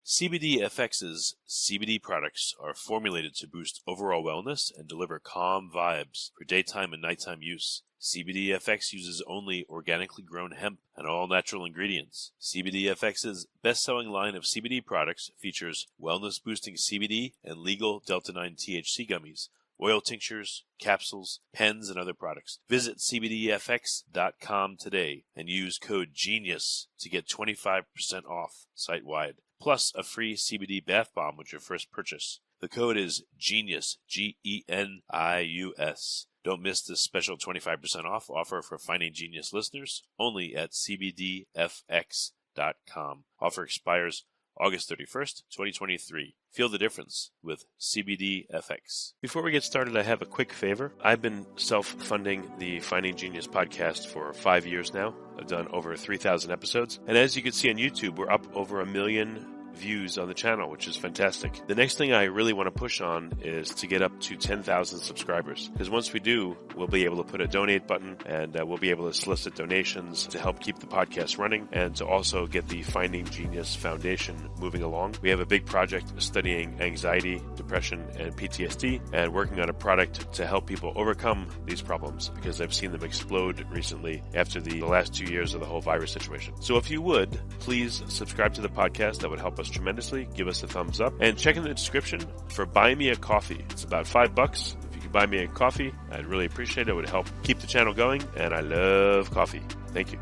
CBDFX's CBD products are formulated to boost overall wellness and deliver calm vibes for daytime and nighttime use. CBDFX uses only organically grown hemp and all-natural ingredients. CBDFX's best-selling line of CBD products features wellness-boosting CBD and legal Delta-9 THC gummies, oil tinctures, capsules, pens, and other products. Visit CBDFX.com today and use code GENIUS to get 25% off site-wide, plus a free CBD bath bomb with your first purchase. The code is GENIUS, GENIUS. Don't miss this special 25% off offer for Finding Genius listeners, only at CBDFX.com. Offer expires August 31st, 2023. Feel the difference with CBDFX. Before we get started, I have a quick favor. I've been self-funding the Finding Genius podcast for 5 years now. I've done over 3,000 episodes. And as you can see on YouTube, we're up over 1 million views on the channel, which is fantastic. The next thing I really want to push on is to get up to 10,000 subscribers, because once we do, we'll be able to put a donate button, and we'll be able to solicit donations to help keep the podcast running and to also get the Finding Genius Foundation moving along. We have a big project studying anxiety, depression, and PTSD, and working on a product to help people overcome these problems, because I've seen them explode recently after the last 2 years of the whole virus situation. So if you would, please subscribe to the podcast. That would help us tremendously. Give us a thumbs up and check in the description for Buy Me a Coffee. It's about $5. If you could buy me a coffee, I'd really appreciate it. It would help keep the channel going, and I love coffee. Thank you.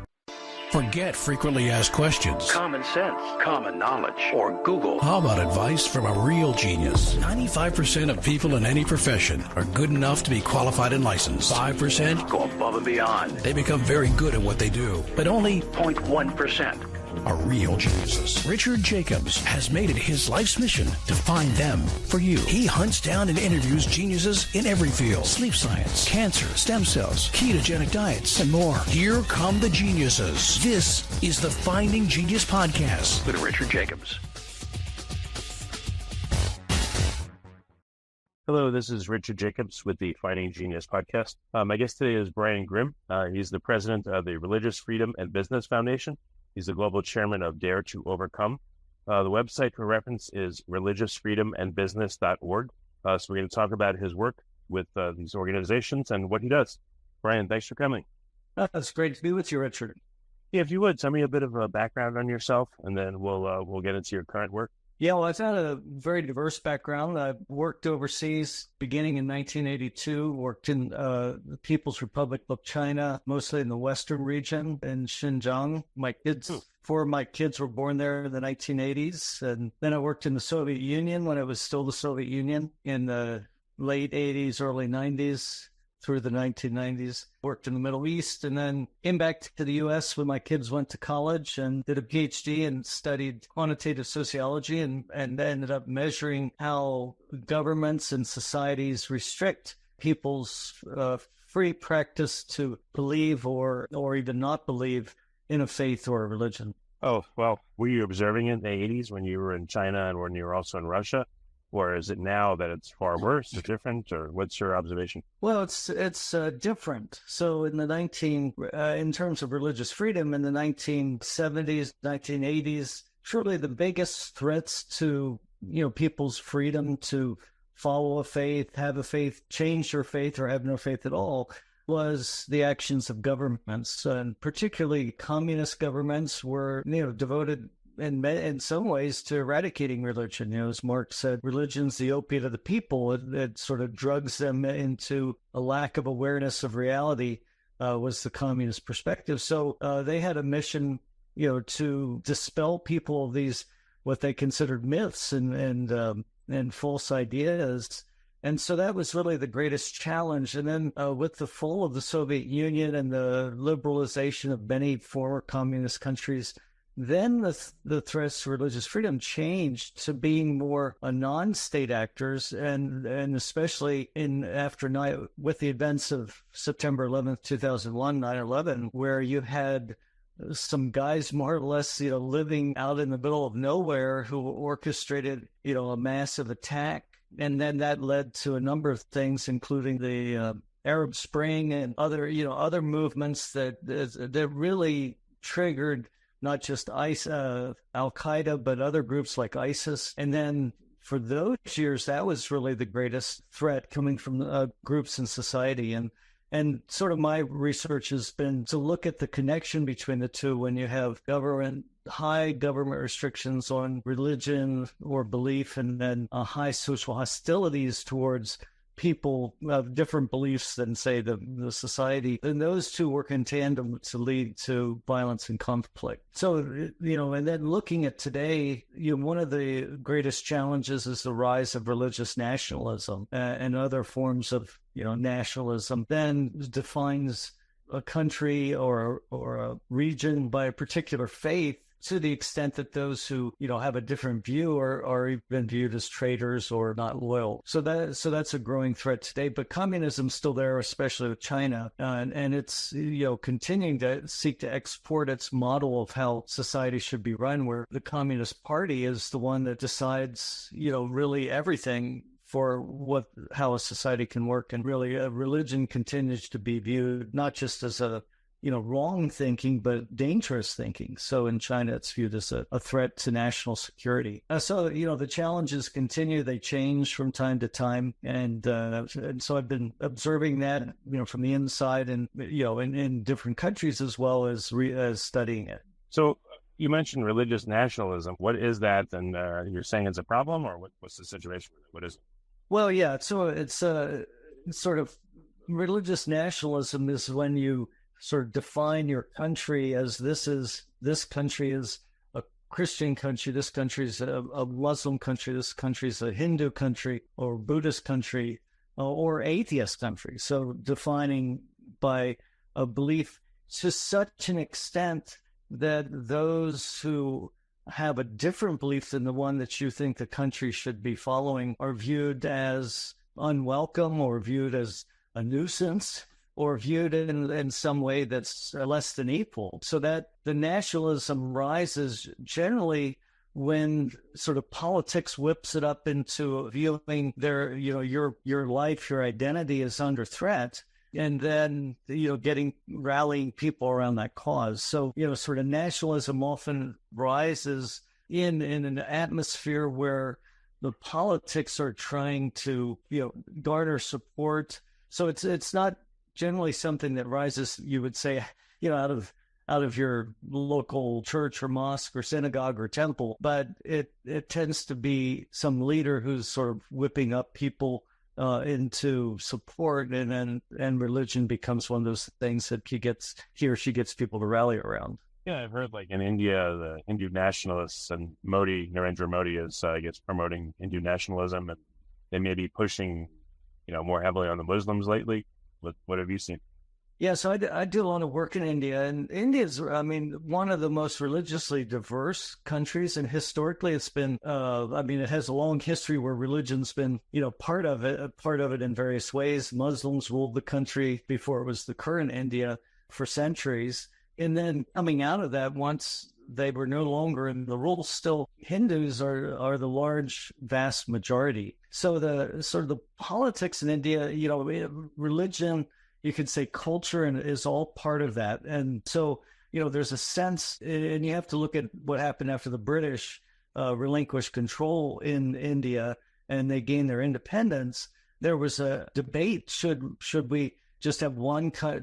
Forget frequently asked questions, common sense, common knowledge, or Google. How about advice from a real genius? 95% of people in any profession are good enough to be qualified and licensed. 5% go above and beyond. They become very good at what they do, but only 0.1% are real geniuses. Richard Jacobs has made it his life's mission to find them for you. He hunts down and interviews geniuses in every field: sleep science, cancer, stem cells, ketogenic diets, and more. Here come the geniuses. This is the Finding Genius Podcast with Richard Jacobs. Hello, this is Richard Jacobs with the Finding Genius Podcast. My guest today is Brian Grimm. He's the president of the Religious Freedom and Business Foundation. He's the global chairman of Dare to Overcome. The website for reference is religiousfreedomandbusiness.org. So we're going to talk about his work with these organizations and what he does. Brian, thanks for coming. It's great to be with you, Richard. Yeah, if you would, tell me a bit of a background on yourself, and then we'll get into your current work. Yeah, well, I've had a very diverse background. I've worked overseas beginning in 1982, worked in the People's Republic of China, mostly in the Western region in Xinjiang. Four of my kids were born there in the 1980s. And then I worked in the Soviet Union when it was still the Soviet Union in the late 80s, early 90s. Through the 1990s, worked in the Middle East, and then came back to the U.S. when my kids went to college and did a PhD and studied quantitative sociology and ended up measuring how governments and societies restrict people's free practice to believe or even not believe in a faith or a religion. Oh, well, were you observing it in the 80s when you were in China and when you were also in Russia? Or is it now that it's far worse or different, or what's your observation? Well, it's different. So in terms of religious freedom in the 1970s, 1980s, surely the biggest threats to, people's freedom to follow a faith, have a faith, change their faith, or have no faith at all was the actions of governments, and particularly communist governments were, devoted in some ways to eradicating religion. As Marx said, religion's the opiate of the people. It sort of drugs them into a lack of awareness of reality, was the communist perspective. So they had a mission, to dispel people of these, what they considered myths and false ideas. And so that was really the greatest challenge. And then with the fall of the Soviet Union and the liberalization of many former communist countries, then the threats to religious freedom changed to being more a non-state actors, and especially with the events of September 11th, 2001, 9/11, where you had some guys more or less, living out in the middle of nowhere who orchestrated, a massive attack. And then that led to a number of things, including the Arab Spring and other movements that really triggered not just Al-Qaeda, but other groups like ISIS. And then for those years, that was really the greatest threat coming from groups in society. And sort of my research has been to look at the connection between the two when you have high government restrictions on religion or belief, and then high social hostilities towards people of different beliefs than, say, the society. And those two work in tandem to lead to violence and conflict. So, and then looking at today, one of the greatest challenges is the rise of religious nationalism and other forms of, nationalism. Then defines a country or a region by a particular faith, to the extent that those who, have a different view are even viewed as traitors or not loyal. So that's a growing threat today. But communism's still there, especially with China, and it's, continuing to seek to export its model of how society should be run, where the Communist Party is the one that decides, really everything for how a society can work. And really, religion continues to be viewed not just as a wrong thinking, but dangerous thinking. So in China, it's viewed as a threat to national security. So, the challenges continue. They change from time to time. And so I've been observing that, from the inside and, in different countries as well as studying it. So you mentioned religious nationalism. What is that? And you're saying it's a problem, or what's the situation with it? What is it? Well, yeah. So it's sort of religious nationalism is when you sort of define your country as this country is a Christian country, this country is a Muslim country, this country is a Hindu country or Buddhist country or atheist country. So defining by a belief to such an extent that those who have a different belief than the one that you think the country should be following are viewed as unwelcome or viewed as a nuisance, or viewed in some way that's less than equal. So that the nationalism rises generally when sort of politics whips it up into viewing your life, your identity is under threat, and then, rallying people around that cause. So, sort of nationalism often rises in an atmosphere where the politics are trying to, garner support. So it's not generally something that rises, you would say, out of your local church or mosque or synagogue or temple, but it tends to be some leader who's sort of whipping up people into support, and religion becomes one of those things that he or she gets people to rally around. Yeah, I've heard like in India, the Hindu nationalists and Narendra Modi is, I guess, promoting Hindu nationalism, and they may be pushing, more heavily on the Muslims lately. What have you seen? Yeah, so I do a lot of work in India, and India's, one of the most religiously diverse countries, and historically it's been, it has a long history where religion's been, part of it in various ways. Muslims ruled the country before it was the current India for centuries. And then coming out of that, once they were no longer in the rule, still Hindus are the large, vast majority. So the sort of the politics in India, religion, you could say culture, and is all part of that. And so, there's a sense, and you have to look at what happened after the British relinquished control in India and they gained their independence. There was a debate, should we just have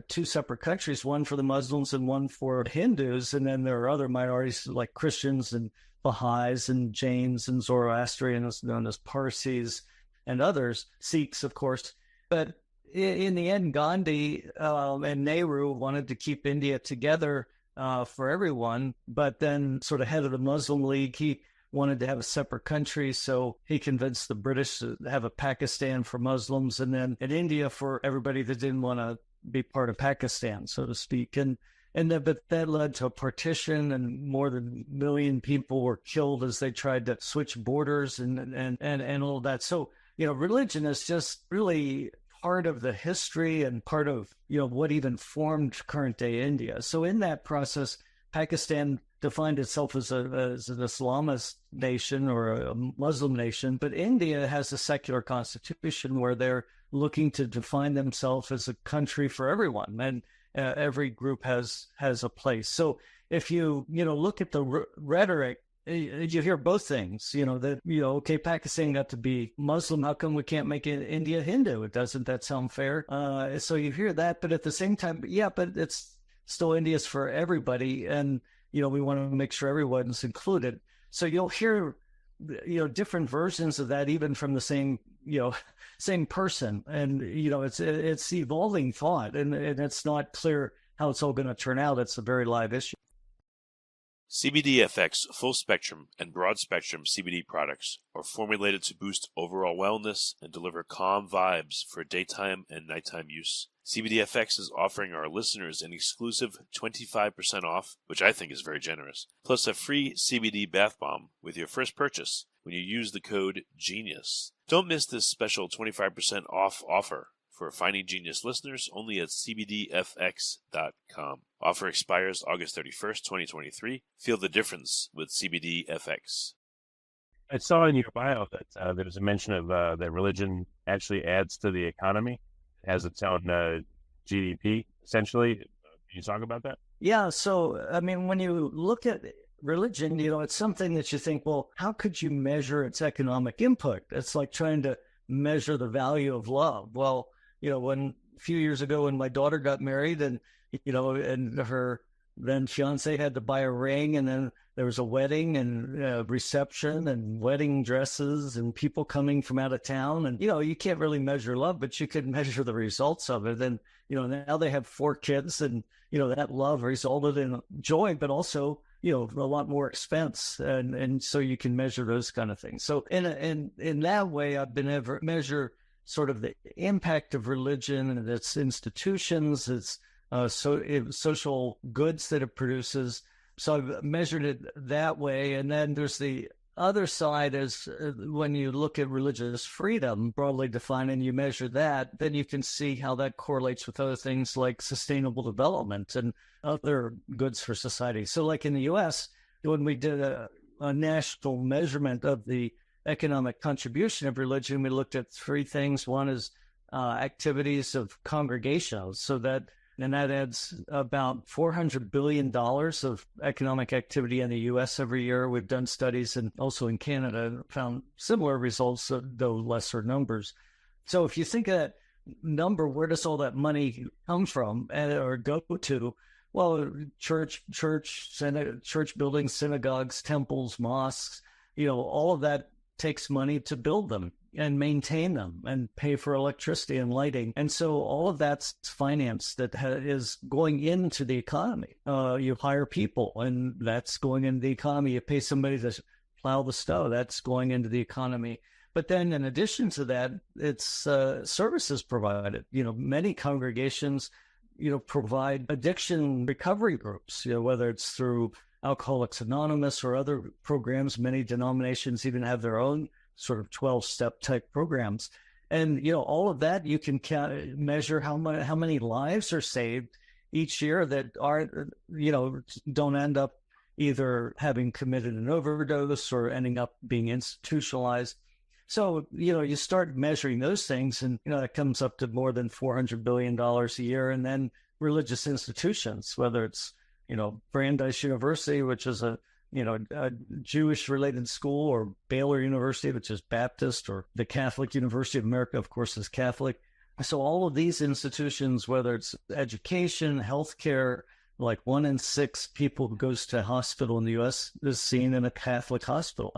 two separate countries, one for the Muslims and one for Hindus, and then there are other minorities like Christians and Baha'is and Jains and Zoroastrians, known as Parsis, and others, Sikhs, of course. But in the end, Gandhi and Nehru wanted to keep India together for everyone, but then sort of head of the Muslim League, he wanted to have a separate country, so he convinced the British to have a Pakistan for Muslims and then an India for everybody that didn't want to be part of Pakistan, so to speak. But that led to a partition, and more than 1 million people were killed as they tried to switch borders and all that. So, religion is just really part of the history and part of, what even formed current day India. So in that process, Pakistan defined itself as an Islamist nation or a Muslim nation, but India has a secular constitution where they're looking to define themselves as a country for everyone, and every group has a place. So if you look at the rhetoric, you hear both things, that, okay, Pakistan got to be Muslim. How come we can't make India Hindu? Doesn't that sound fair? So you hear that, but at the same time, yeah, but it's still India's for everybody. And, we want to make sure everyone's included. So you'll hear, different versions of that, even from the same person. And, it's evolving thought, and it's not clear how it's all going to turn out. It's a very live issue. CBD-FX full-spectrum and broad-spectrum CBD products are formulated to boost overall wellness and deliver calm vibes for daytime and nighttime use. CBD-FX is offering our listeners an exclusive 25% off, which I think is very generous, plus a free CBD bath bomb with your first purchase when you use the code GENIUS. Don't miss this special 25% off offer for Finding Genius listeners only at cbdfx.com. Offer expires August 31st, 2023. Feel the difference with CBD-FX. I saw in your bio that there was a mention of that religion actually adds to the economy, has its own GDP, essentially. Can you talk about that? Yeah, so, when you look at religion, it's something that you think, well, how could you measure its economic input? It's like trying to measure the value of love. Well, when a few years ago when my daughter got married and her then fiance had to buy a ring, and then there was a wedding and reception and wedding dresses and people coming from out of town. And, you can't really measure love, but you can measure the results of it. And, now they have 4 kids, and, that love resulted in joy, but also, a lot more expense. And so you can measure those kind of things. So in that way, I've been able to measure sort of the impact of religion and its institutions, its social goods that it produces. So I've measured it that way. And then there's the other side is when you look at religious freedom, broadly defined, and you measure that, then you can see how that correlates with other things like sustainable development and other goods for society. So like in the U.S., when we did a national measurement of the economic contribution of religion, we looked at 3 things. One is activities of congregations. And that adds about $400 billion of economic activity in the U.S. every year. We've done studies and also in Canada and found similar results, though lesser numbers. So if you think of that number, where does all that money come from or go to? Well, church buildings, synagogues, temples, mosques, all of that takes money to build them and maintain them and pay for electricity and lighting. And so all of that's finance that is going into the economy. You hire people, and that's going into the economy. You pay somebody to plow the snow, that's going into the economy. But then in addition to that, it's services provided. Many congregations, provide addiction recovery groups, whether it's through Alcoholics Anonymous or other programs. Many denominations even have their own sort of 12-step type programs. And, all of that, you can measure how many lives are saved each year that are, don't end up either having committed an overdose or ending up being institutionalized. So, you start measuring those things, and, that comes up to more than $400 billion a year. And then religious institutions, whether it's, Brandeis University, which is a Jewish-related school, or Baylor University, which is Baptist, or the Catholic University of America, of course, is Catholic. So all of these institutions, whether it's education, healthcare, like 1 in 6 people who goes to a hospital in the U.S. is seen in a Catholic hospital.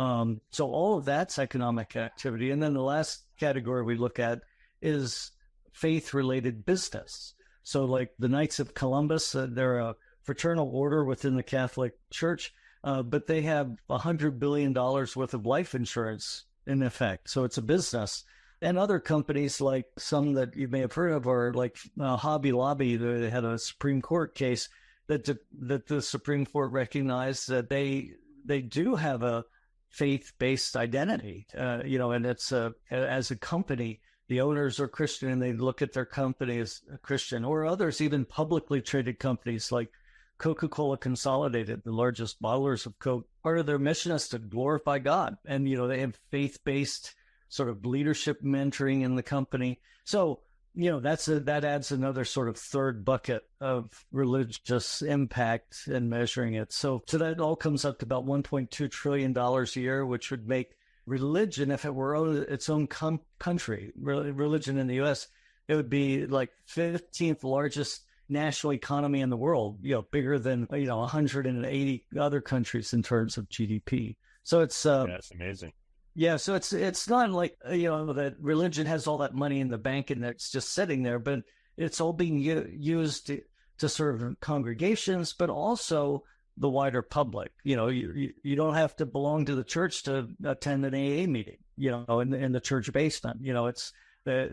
So all of that's economic activity. And then the last category we look at is faith-related business. So like the Knights of Columbus, they're a fraternal order within the Catholic Church, but they have $100 billion worth of life insurance in effect. So it's a business. And other companies, like some that you may have heard of, are like Hobby Lobby. They had a Supreme Court case that the Supreme Court recognized that they do have a faith-based identity, and it's as a company, the owners are Christian and they look at their company as a Christian, or others, even publicly traded companies like Coca-Cola Consolidated, the largest bottlers of Coke. Part of their mission is to glorify God. And, they have faith-based sort of leadership mentoring in the company. So that adds another sort of third bucket of religious impact in measuring it. So that all comes up to about $1.2 trillion a year, which would make religion, if it were its own country, religion in the U.S., it would be like 15th largest national economy in the world, bigger than, 180 other countries in terms of GDP. So it's that's amazing. Yeah, so it's not like, that religion has all that money in the bank and it's just sitting there, but it's all being used to serve congregations, but also the wider public. You don't have to belong to the church to attend an AA meeting, in the church basement.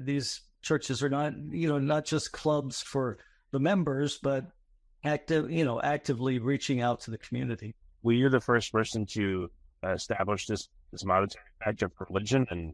These churches are not just clubs for the members, but actively reaching out to the community. Well, you're the first person to establish this monetary factor for religion, and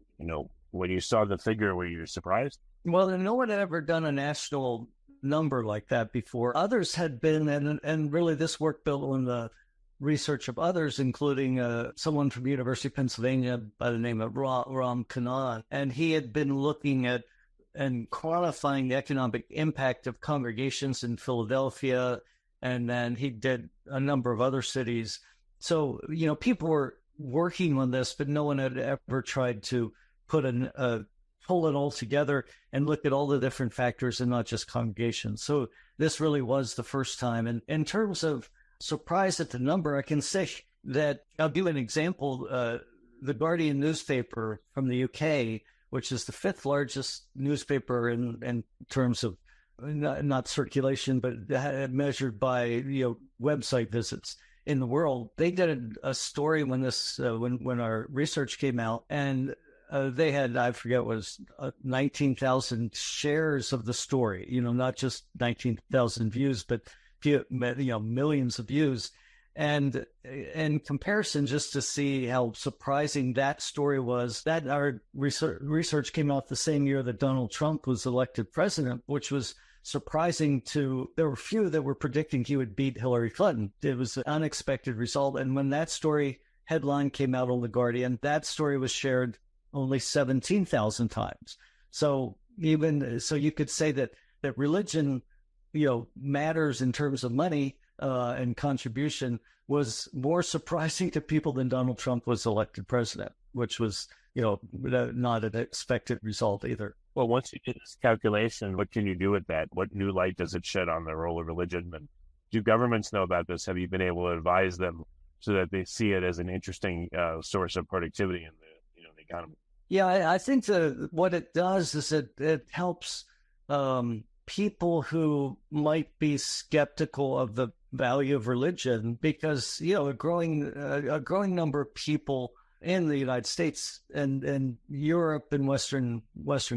when you saw the figure, were you surprised? Well, no one had ever done a national number like that before. Others had been, and really this work built on the research of others, including someone from the University of Pennsylvania by the name of Ram Kannan, and he had been looking at and quantifying the economic impact of congregations in Philadelphia, and then he did a number of other cities. So, people were working on this, but no one had ever tried to pull it all together and look at all the different factors and not just congregations. So this really was the first time. And in terms of surprise at the number, I can say that I'll give an example. The Guardian newspaper from the UK, which is the fifth largest newspaper in terms of not circulation, but measured by website visits in the world. They did a story when when our research came out, and they had, I forget, was 19,000 shares of the story. Not just 19,000 views, but millions of views. And in comparison, just to see how surprising that story was, that our research came out the same year that Donald Trump was elected president, which was surprising there were few that were predicting he would beat Hillary Clinton. It was an unexpected result. And when that story headline came out on The Guardian, that story was shared only 17,000 times. So you could say that religion, matters in terms of money, and contribution was more surprising to people than Donald Trump was elected president, which was, not an expected result either. Well, once you did this calculation, what can you do with that? What new light does it shed on the role of religion? And do governments know about this? Have you been able to advise them so that they see it as an interesting source of productivity in the economy? Yeah, I think what it does is it helps people who might be skeptical of the value of religion, because a growing number of people in the United States and Europe and Western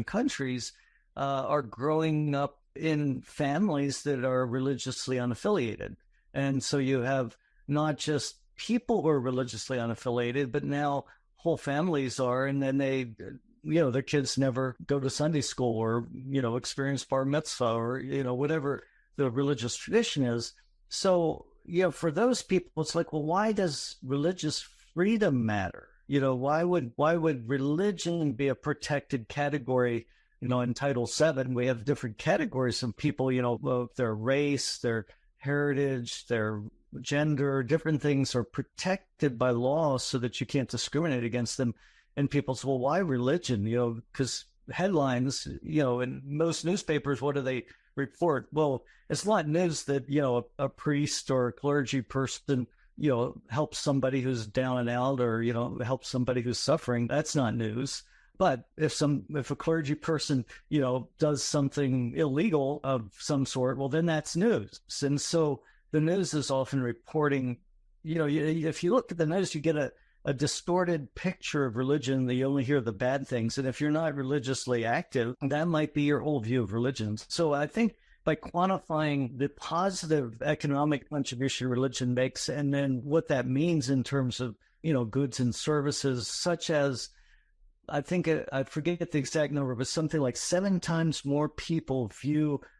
countries are growing up in families that are religiously unaffiliated, and so you have not just people who are religiously unaffiliated, but now whole families are, and then they. Their kids never go to Sunday school or, experience bar mitzvah or, whatever the religious tradition is. So, for those people, it's like, well, why does religious freedom matter? Why would religion be a protected category? In Title VII, we have different categories of people, of their race, their heritage, their gender, different things are protected by law so that you can't discriminate against them. And people say, well, why religion? Because headlines, in most newspapers, what do they report? Well, it's not news that, a priest or a clergy person, helps somebody who's down and out or, helps somebody who's suffering. That's not news. But if a clergy person, does something illegal of some sort, well, then that's news. And so the news is often reporting, if you look at the news, you get a distorted picture of religion. You only hear the bad things. And if you're not religiously active, that might be your whole view of religion. So I think by quantifying the positive economic contribution religion makes, and then what that means in terms of, goods and services, such as, I think, I forget the exact number, but something like 7 times more people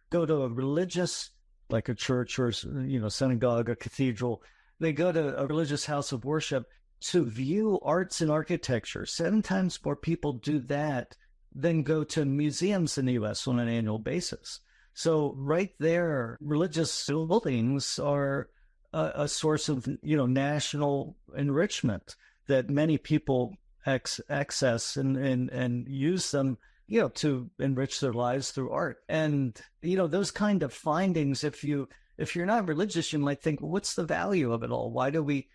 go to a religious, like a church or, synagogue, a cathedral. They go to a religious house of worship to view arts and architecture. 7 times more people do that than go to museums in the U.S. on an annual basis. So right there, religious buildings are a source of, national enrichment that many people access and use them, to enrich their lives through art. And, those kind of findings, if you're not religious, you might think, well, what's the value of it all? Why do we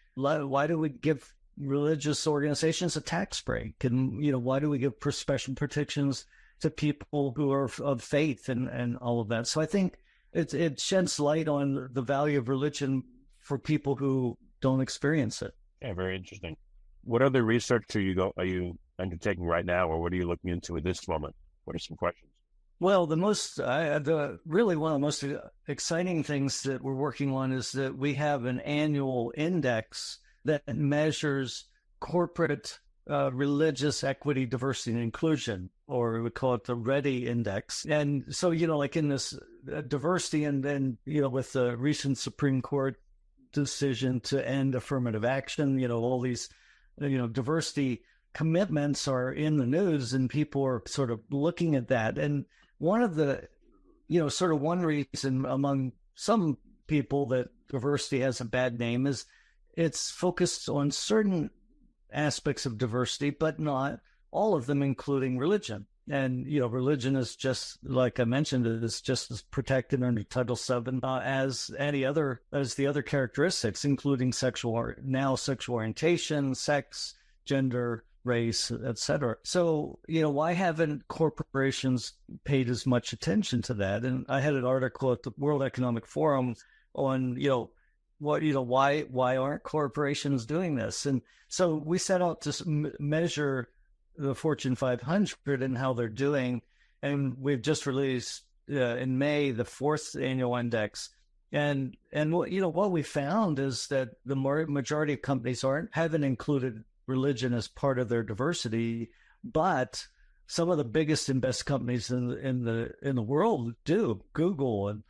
give religious organizations a tax break? And, why do we give special protections to people who are of faith and all of that? So I think it sheds light on the value of religion for people who don't experience it. Yeah, very interesting. What other research are you undertaking right now, or what are you looking into at this moment? What are some questions? Well, really one of the most exciting things that we're working on is that we have an annual index that measures corporate religious equity, diversity, and inclusion, or we call it the READY Index. And so, like in this diversity, and then, with the recent Supreme Court decision to end affirmative action, all these, diversity commitments are in the news, and people are sort of looking at that. And one of the, one reason among some people that diversity has a bad name is it's focused on certain aspects of diversity, but not all of them, including religion. And, religion is just, like I mentioned, it is just as protected under Title VII as the other characteristics, including sexual orientation, sex, gender, race, etc. So, why haven't corporations paid as much attention to that? And I had an article at the World Economic Forum on, why aren't corporations doing this? And so we set out to measure the Fortune 500 and how they're doing. And we've just released in May the 4th annual index. And what we found is that the majority of companies haven't included religion as part of their diversity, but some of the biggest and best companies in the world do. Google and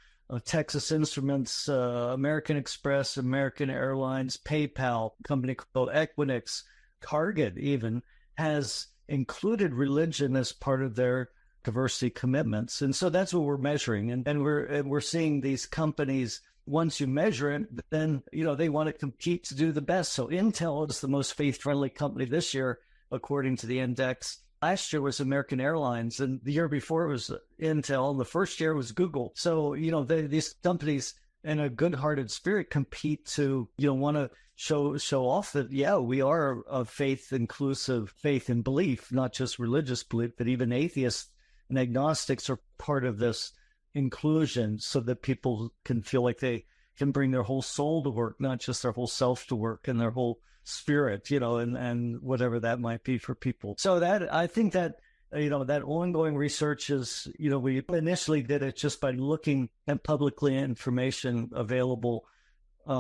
Texas Instruments, American Express, American Airlines, PayPal, a company called Equinix, Target even has included religion as part of their diversity commitments. And so that's what we're measuring. And we're seeing these companies, once you measure it, then, they want to compete to do the best. So Intel is the most faith-friendly company this year, according to the index. Last year was American Airlines, and the year before it was Intel, and the first year was Google. So, these companies in a good-hearted spirit compete to, want to show off that, we are a faith-inclusive faith and belief, not just religious belief, but even atheists and agnostics are part of this inclusion, so that people can feel like they can bring their whole soul to work, not just their whole self to work, and their whole spirit, and whatever that might be for people. So that, I think that, that ongoing research is, we initially did it just by looking at publicly information available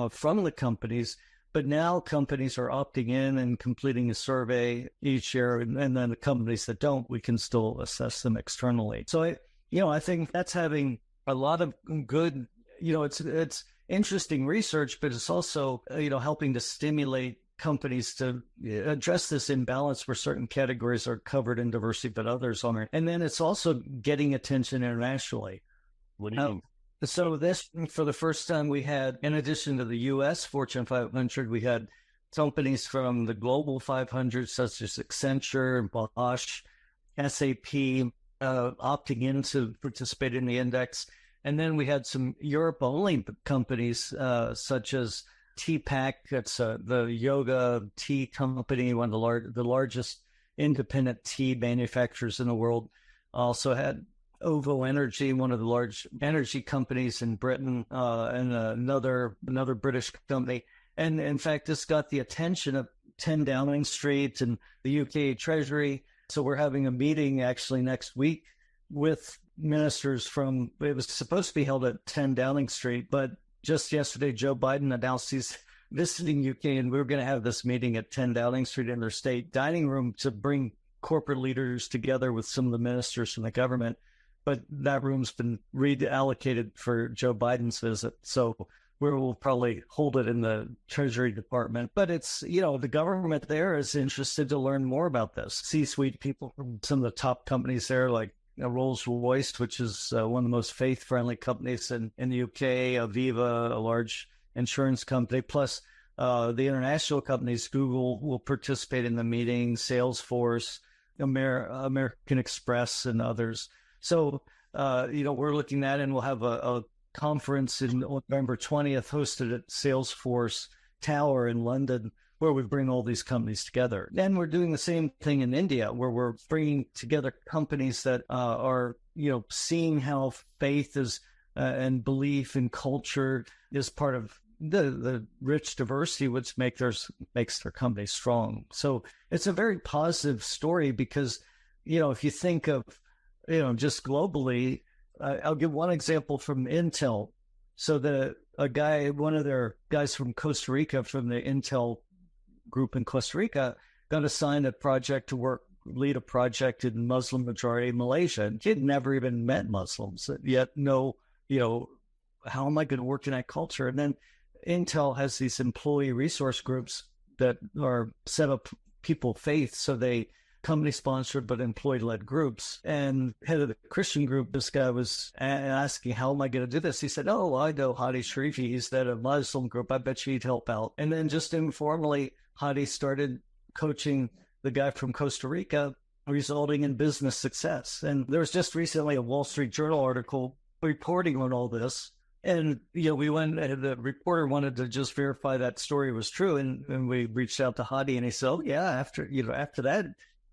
from the companies, but now companies are opting in and completing a survey each year, and then the companies that don't, we can still assess them externally. So I think that's having a lot of good, it's interesting research, but it's also, helping to stimulate companies to address this imbalance where certain categories are covered in diversity, but others aren't. And then it's also getting attention internationally. What do you mean? So this, for the first time, we had, in addition to the U.S. Fortune 500, we had companies from the Global 500, such as Accenture, Bosch, SAP, opting in to participate in the index. And then we had some Europe-only companies, such as TPAC, that's the yoga tea company, one of the largest independent tea manufacturers in the world. Also had OVO Energy, one of the large energy companies in Britain, and another British company. And in fact, this got the attention of 10 Downing Street and the UK Treasury. So we're having a meeting actually next week with ministers from, it was supposed to be held at 10 Downing Street, but just yesterday, Joe Biden announced he's visiting UK, and we're going to have this meeting at 10 Downing Street in their state dining room to bring corporate leaders together with some of the ministers from the government. But that room's been reallocated for Joe Biden's visit. So where we'll probably hold it in the Treasury Department. But it's, the government there is interested to learn more about this. C-suite people from some of the top companies there, like Rolls-Royce, which is one of the most faith-friendly companies in the UK, Aviva, a large insurance company, plus the international companies. Google will participate in the meeting, Salesforce, American Express, and others. So, we're looking at, and we'll have a conference in November 20th hosted at Salesforce Tower in London, where we bring all these companies together. And we're doing the same thing in India, where we're bringing together companies that are, seeing how faith is and belief and culture is part of the rich diversity, which makes their company strong. So it's a very positive story because, if you think of, just globally, I'll give one example from Intel. So one of their guys from Costa Rica, from the Intel group in Costa Rica, got assigned a project to lead a project in Muslim majority Malaysia. And he'd never even met Muslims, yet how am I going to work in that culture? And then Intel has these employee resource groups that are set up people of faith. So they company sponsored, but employee-led groups. And head of the Christian group, this guy was asking, how am I going to do this? He said, oh, I know Hadi Sharifi. He's that a Muslim group. I bet you he'd help out. And then just informally, Hadi started coaching the guy from Costa Rica, resulting in business success. And there was just recently a Wall Street Journal article reporting on all this. And, we went, and the reporter wanted to just verify that story was true. And we reached out to Hadi, and he said, oh, yeah, after that,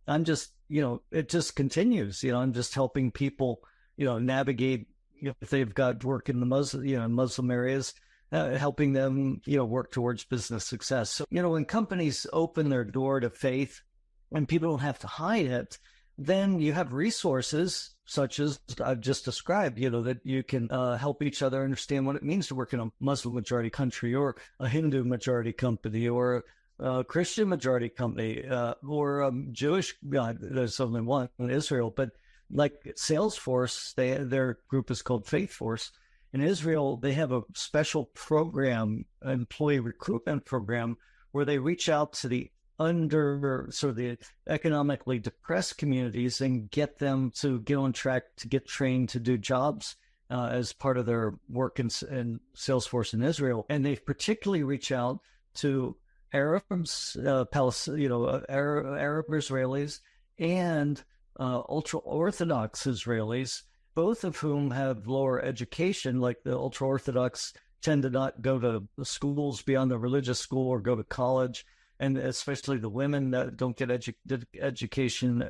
I'm just, it just continues. I'm just helping people, navigate, if they've got work in the Muslim areas, helping them, work towards business success. So, when companies open their door to faith and people don't have to hide it, then you have resources such as I've just described, that you can help each other understand what it means to work in a Muslim majority country, or a Hindu majority company, or Christian majority company, or Jewish. There's only one in Israel, but like Salesforce, their group is called FaithForce. In Israel, they have a special program, employee recruitment program, where they reach out to the the economically depressed communities and get them to get on track to get trained to do jobs as part of their work in Salesforce in Israel. And they particularly reach out to Arabs, Arab Israelis, and ultra-Orthodox Israelis, both of whom have lower education. Like the ultra-Orthodox tend to not go to the schools beyond the religious school or go to college, and especially the women that don't get education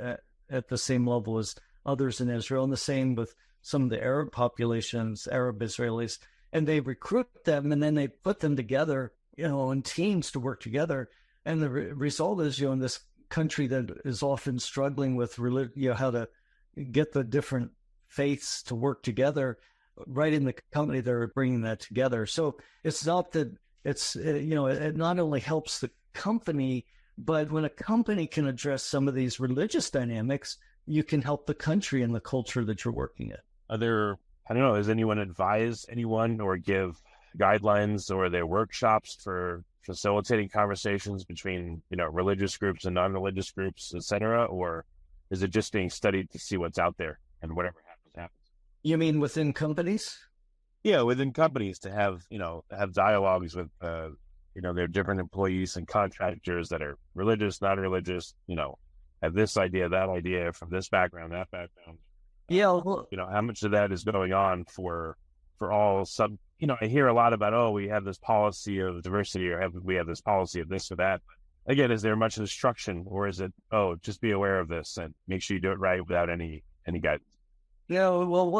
at the same level as others in Israel, and the same with some of the Arab populations, Arab Israelis. And they recruit them, and then they put them together, in teams to work together. And the result is, in this country that is often struggling with how to get the different faiths to work together, right in the company, they're bringing that together. So it's not that it not only helps the company, but when a company can address some of these religious dynamics, you can help the country and the culture that you're working in. Has anyone advise anyone or give guidelines, or their workshops for facilitating conversations between, religious groups and non-religious groups, etc.? Or is it just being studied to see what's out there and whatever happens? You mean within companies? Yeah, within companies, to have dialogues with, their different employees and contractors that are religious, non-religious, have this idea, that idea, from this background, that background. Yeah. Well, how much of that is going on for all sub, I hear a lot about, we have this policy of diversity, or we have this policy of this or that. But again, is there much instruction, or is it, just be aware of this and make sure you do it right without any guidance? Yeah, well,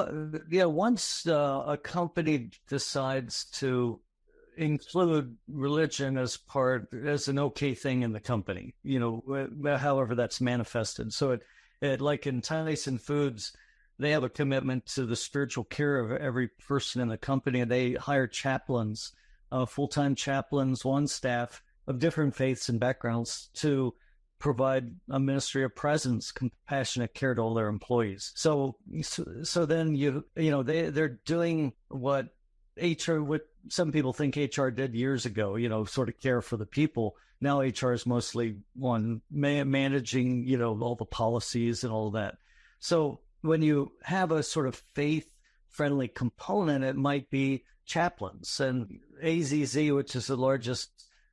once a company decides to include religion as an okay thing in the company, however that's manifested. So it like in Tyson Foods, they have a commitment to the spiritual care of every person in the company, and they hire chaplains, full-time chaplains, on staff of different faiths and backgrounds, to provide a ministry of presence, compassionate care to all their employees. So then they're doing what some people think HR did years ago, sort of care for the people. Now HR is mostly one managing, all the policies and all that. So when you have a sort of faith-friendly component, it might be chaplains. And AZZ, which is the largest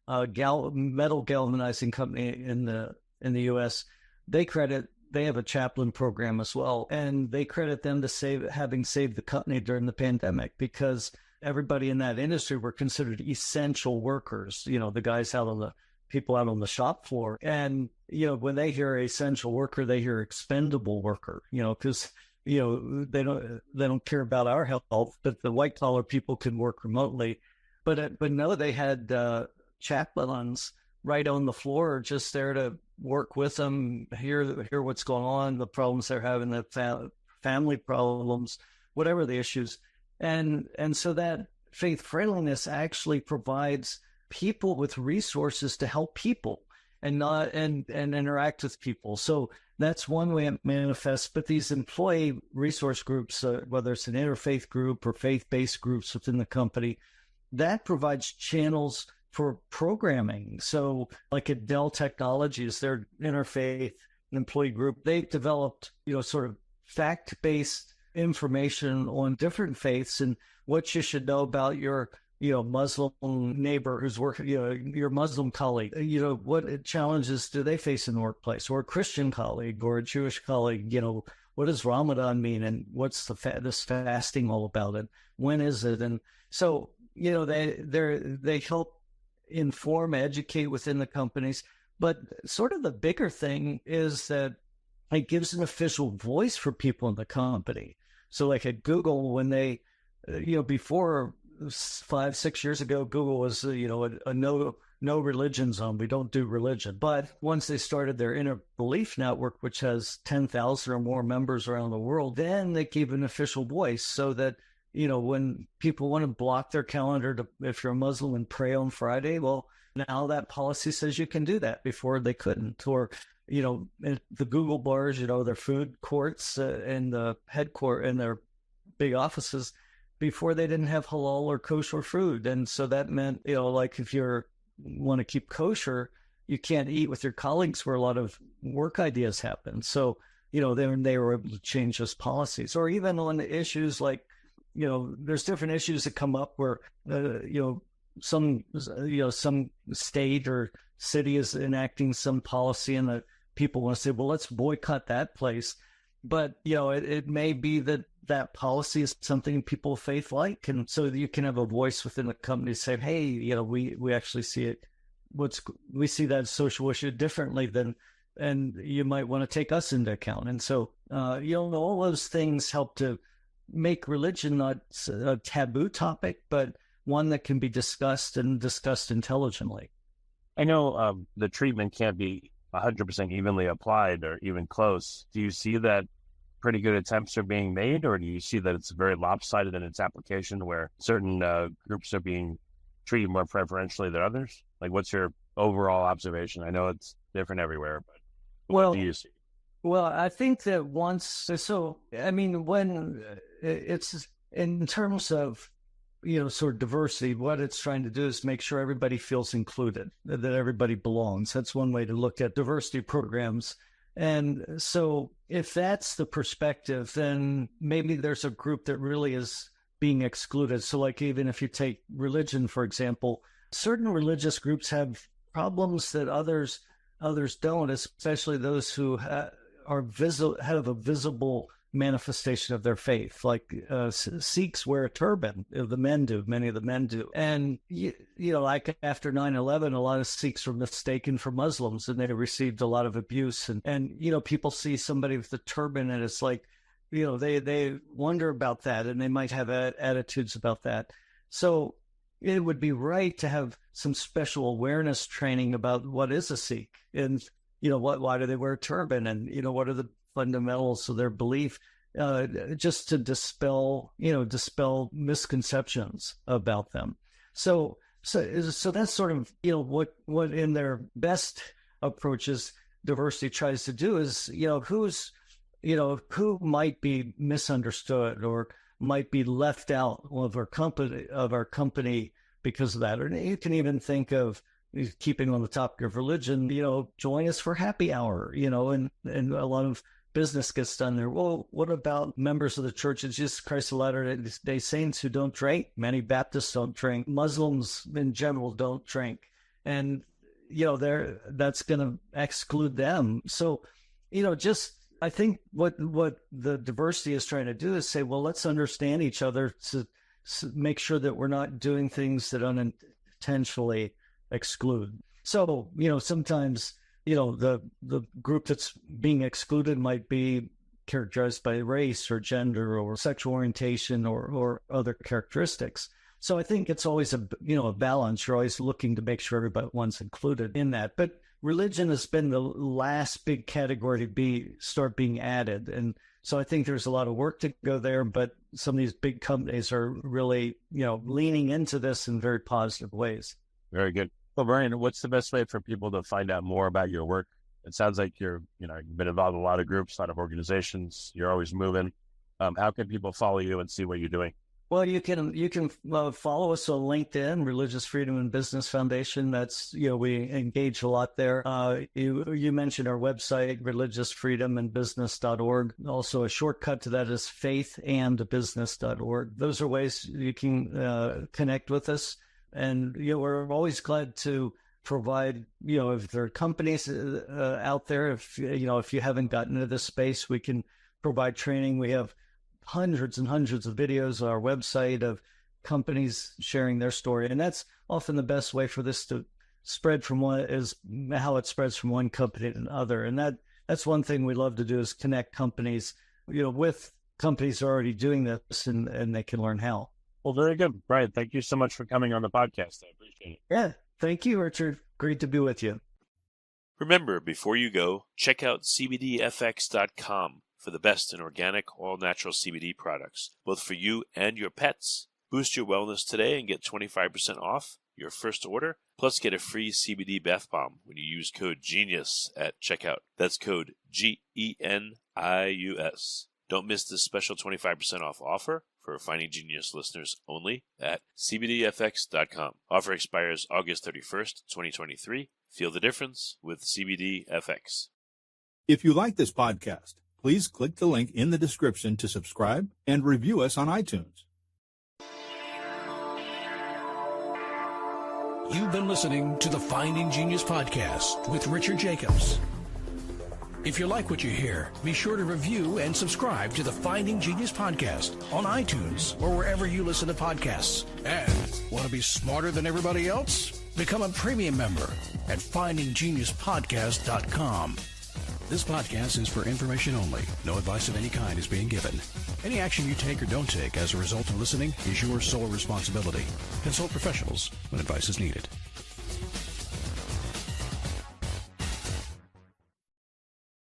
metal galvanizing company in the U.S., they have a chaplain program as well, and they credit them to having saved the company during the pandemic, because everybody in that industry were considered essential workers. The people out on the shop floor, and when they hear essential worker, they hear expendable worker. Because they don't care about our health, but the white collar people can work remotely. But no, they had chaplains right on the floor, just there to work with them, hear what's going on, the problems they're having, the family problems, whatever the issues. And so that faith friendliness actually provides people with resources to help people and interact with people. So that's one way it manifests. But these employee resource groups, whether it's an interfaith group or faith-based groups within the company, that provides channels for programming. So like at Dell Technologies, their interfaith employee group, they've developed, sort of fact-based information on different faiths and what you should know about your, Muslim neighbor who's working, your Muslim colleague, what challenges do they face in the workplace, or a Christian colleague or a Jewish colleague, what does Ramadan mean? And what's this fasting all about? And when is it? And so, they help inform, educate within the companies. But sort of the bigger thing is that it gives an official voice for people in the company. So like at Google, when they, before 5-6 years ago, Google was, a no religion zone. We don't do religion. But once they started their Inner Belief Network, which has 10,000 or more members around the world, then they gave an official voice so that, when people want to block their calendar if you're a Muslim and pray on Friday, well, now that policy says you can do that. Before they couldn't. Or, the Google bars, their food courts and the headquarters and their big offices, before they didn't have halal or kosher food. And so that meant, like if you want to keep kosher, you can't eat with your colleagues where a lot of work ideas happen. So, then they were able to change those policies. Or even on issues like, there's different issues that come up where, some state or city is enacting some policy and the people want to say, well, let's boycott that place. But, it may be that policy is something people of faith like. And so you can have a voice within the company say, hey, we actually see it. We see that social issue differently and you might want to take us into account. And so, all those things help to make religion not a taboo topic, but one that can be discussed intelligently. I know the treatment can't be 100% evenly applied or even close. Do you see that pretty good attempts are being made, or do you see that it's very lopsided in its application where certain groups are being treated more preferentially than others? Like, what's your overall observation? I know it's different everywhere, but what do you see? Well, I think that when it's in terms of, sort of diversity, what it's trying to do is make sure everybody feels included, that everybody belongs. That's one way to look at diversity programs. And so if that's the perspective, then maybe there's a group that really is being excluded. So like even if you take religion, for example, certain religious groups have problems that others don't, especially those who have a visible manifestation of their faith. Like Sikhs wear a turban. Many of the men do. And, like after 9/11, a lot of Sikhs were mistaken for Muslims and they received a lot of abuse. And people see somebody with a turban and it's like, they wonder about that and they might have attitudes about that. So it would be right to have some special awareness training about what is a Sikh and, why do they wear a turban and, what are the fundamentals of their belief, just to dispel misconceptions about them. So that's sort of, what in their best approaches diversity tries to do is, who might be misunderstood or might be left out of our company because of that. Or you can even think of, keeping on the topic of religion, join us for happy hour, and a lot of business gets done there. Well, what about members of the Church of Jesus Christ of Latter-day Saints who don't drink? Many Baptists don't drink. Muslims in general don't drink. And, that's going to exclude them. So, I think what the diversity is trying to do is say, well, let's understand each other to make sure that we're not doing things that unintentionally exclude. So, sometimes, the group that's being excluded might be characterized by race or gender or sexual orientation or other characteristics. So I think it's always a balance. You're always looking to make sure everyone's included in that. But religion has been the last big category to start being added. And so I think there's a lot of work to go there, but some of these big companies are really, leaning into this in very positive ways. Very good. Well, Brian, what's the best way for people to find out more about your work? It sounds like you've been involved in a lot of groups, a lot of organizations. You're always moving. How can people follow you and see what you're doing? Well, you can follow us on LinkedIn, Religious Freedom and Business Foundation. That's, we engage a lot there. You mentioned our website, religiousfreedomandbusiness.org. Also, a shortcut to that is faithandbusiness.org. Those are ways you can connect with us. And, we're always glad to provide, if there are companies out there, if you haven't gotten into this space, we can provide training. We have hundreds and hundreds of videos on our website of companies sharing their story. And that's often the best way for this to spread from how it spreads from one company to another. And that's one thing we love to do is connect companies, with companies who are already doing this and they can learn how. Well, very good. Brian, thank you so much for coming on the podcast. I appreciate it. Yeah. Thank you, Richard. Great to be with you. Remember, before you go, check out CBDFX.com for the best in organic, all-natural CBD products, both for you and your pets. Boost your wellness today and get 25% off your first order, plus get a free CBD bath bomb when you use code GENIUS at checkout. That's code GENIUS. Don't miss this special 25% off offer for Finding Genius listeners only at CBDFX.com. Offer expires August 31st, 2023. Feel the difference with CBDFX. If you like this podcast, please click the link in the description to subscribe and review us on iTunes. You've been listening to the Finding Genius podcast with Richard Jacobs. If you like what you hear, be sure to review and subscribe to the Finding Genius podcast on iTunes or wherever you listen to podcasts. And want to be smarter than everybody else? Become a premium member at findinggeniuspodcast.com. This podcast is for information only. No advice of any kind is being given. Any action you take or don't take as a result of listening is your sole responsibility. Consult professionals when advice is needed.